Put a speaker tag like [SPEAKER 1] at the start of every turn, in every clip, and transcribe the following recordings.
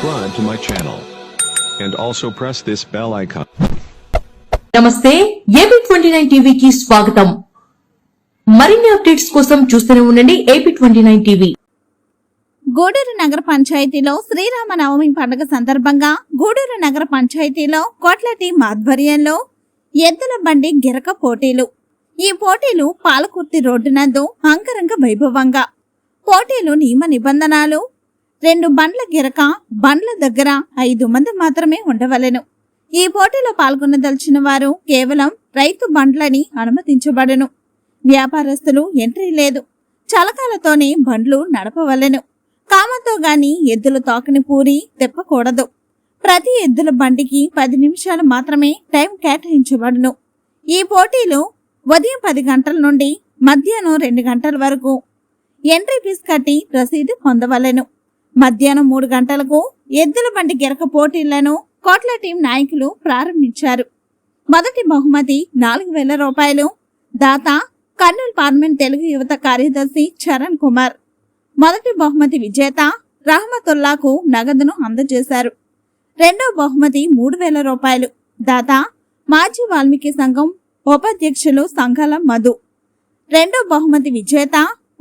[SPEAKER 1] subscribe to my channel and also press this bell icon.
[SPEAKER 2] నమస్తే AP29 టీవీకి స్వాగతం. మరిన్ని అప్డేట్స్ కోసం చూస్తూనే ఉండండి AP29 టీవీ.
[SPEAKER 3] గూడూరు నగర పంచాయతీలో శ్రీరామనవమి పండుగ సందర్భంగా గూడూరు నగర పంచాయతీలో కోట్ల టీం ఆధ్వర్యంలో ఎద్దుల బండి గిరక పోటీలు. ఈ పోటీలు పాలకుర్తి రోడ్డు నందు అంగరంగ వైభవంగా. పోటీలు నియమ నిబంధనలు: 2 బండ్ల గిరక, బండ్ల దగ్గర 5 మంది మాత్రమే ఉండవలెను. ఈ పోటీలో పాల్గొనదలిచిన వారు కేవలం రైతు బండ్లని అనుమతించబడను. వ్యాపారస్తులు ఎంట్రీ లేదు. చలకాలతోనే బండ్లు నడపవలెను. కామంతో గాని ఎద్దులు తోకని పూరి తెప్పకూడదు. ప్రతి ఎద్దుల బండికి 10 నిమిషాలు మాత్రమే టైం కేటాయించబడును. ఈ పోటీలు ఉదయం 10 గంటల నుండి మధ్యాహ్నం 2 గంటల వరకు ఎంట్రీ ఫీజు కట్టి రసీదు పొందవలెను. మధ్యాహ్నం 3 గంటలకు ఎద్దుల బండి గిరక పోటీలను కోట్ల టీం నాయకులు ప్రారంభించారు. మొదటి బహుమతి 4,000 రూపాయలు. దాత కర్నూలు పార్లమెంట్ తెలుగు యువత కార్యదర్శి చరణ్ కుమార్. మొదటి బహుమతి విజేత రహమతుల్లాకు నగదును అందజేశారు. రెండో బహుమతి 3,000 రూపాయలు. దాత మాజీ వాల్మీకి సంఘం ఉపాధ్యక్షులు సంఘాల మధు. రెండో బహుమతి విజేత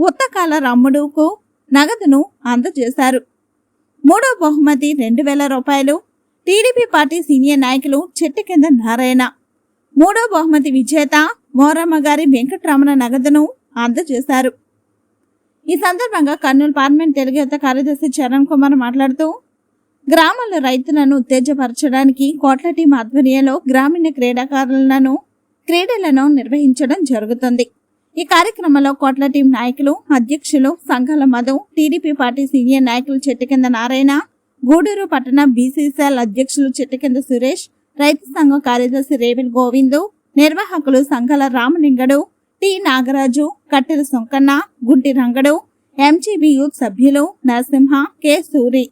[SPEAKER 3] ఉత్తకాల రాముడుకు నగదును అందజేశారు. మూడో బహుమతి 2,000 రూపాయలు. టీడీపీ పార్టీ సీనియర్ నాయకులు చెట్టికింద నారాయణ. మూడో బహుమతి విజేత మోరమ్మ గారి వెంకటరమణ నగదును అందజేశారు. ఈ సందర్భంగా కర్నూలు పార్లమెంట్ తెలుగు యువత కార్యదర్శి చరణ్ కుమార్ మాట్లాడుతూ, గ్రామాల రైతులను ఉత్తేజపరచడానికి కోట్ల టీం ఆధ్వర్యంలో గ్రామీణ క్రీడలను నిర్వహించడం జరుగుతుంది. ఈ కార్యక్రమంలో కోట్ల టీం నాయకులు, అధ్యక్షులు సంఘాల మధు, టీడీపీ పార్టీ సీనియర్ నాయకులు చెట్టికింద నారాయణ, గూడూరు పట్టణ బీసీసీఎల్ అధ్యక్షులు చెట్టికింద సురేష్, రైతు సంఘం కార్యదర్శి రేవిల్ గోవిందు, నిర్వాహకులు సంఘాల రామలింగడు, టి నాగరాజు, కట్టెల సొంకన్న, గుంటి రంగడు, ఎంజీబీ యూత్ సభ్యులు నరసింహ, కె సూరి,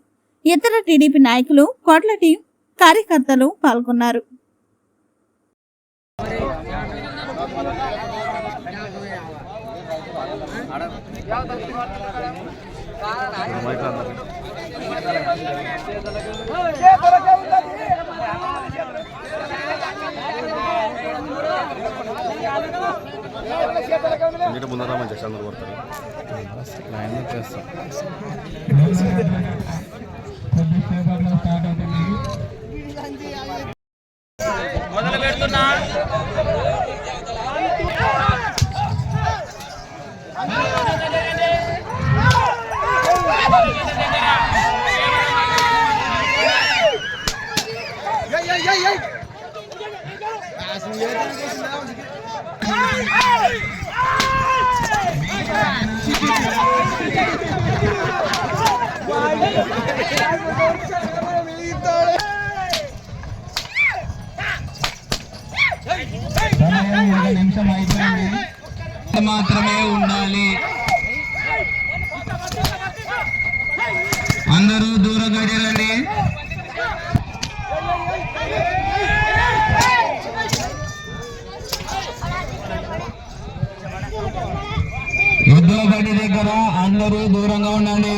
[SPEAKER 3] ఇతర టీడీపీ నాయకులు, కోట్ల టీం కార్యకర్తలు పాల్గొన్నారు.
[SPEAKER 4] మొదలు పెడుతున్నా
[SPEAKER 5] నిమిషం అయిపోయింది మాత్రమే ఉండాలి. అందరూ దూరంగా జరగండి. ఎద్దుల బండి దగ్గర అందరూ దూరంగా ఉండండి.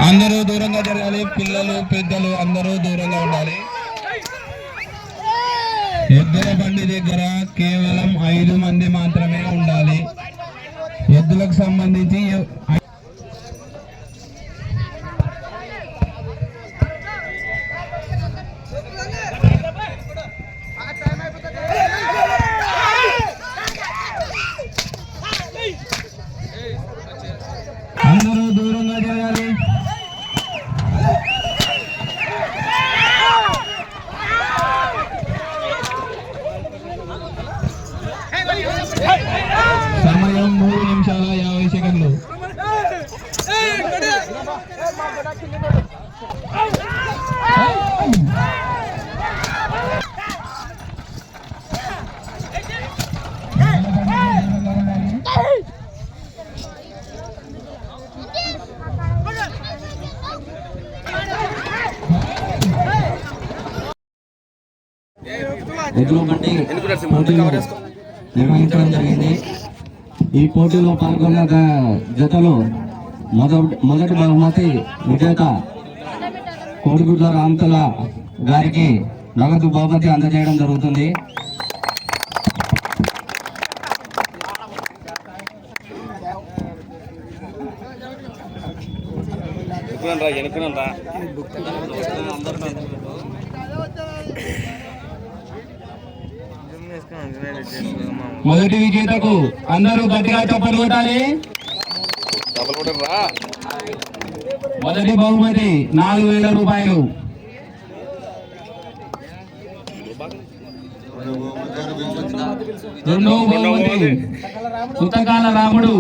[SPEAKER 5] అందరూ దూరంగా జరగాలి. పిల్లలు పెద్దలు అందరూ దూరంగా ఉండాలి. ఎద్దుల బండి దగ్గర కేవలం 5 మంది మాత్రమే ఉండాలి. ఎద్దులకు సంబంధించి అందరూ దూరంగా జరగాలి. సమయం 3 నిమిషాల 50 సెకండ్లు.
[SPEAKER 4] ఎద్దుల బండి పోటీలు నిర్వహించడం జరిగింది. ఈ పోటీలో పాల్గొన్న జతలో మొదటి బహుమతి విజేత కోడిగుడ్ల రామతల గారికి నగదు బహుమతి అందజేయడం జరుగుతుంది.
[SPEAKER 5] మొదటి విజేతకు అందరూ గట్టిగా చప్పట్లు కొట్టాలి. మొదటి బహుమతి 4,000 రూపాయలు. రెండవ బహుమతి పుస్తకాల రాముడు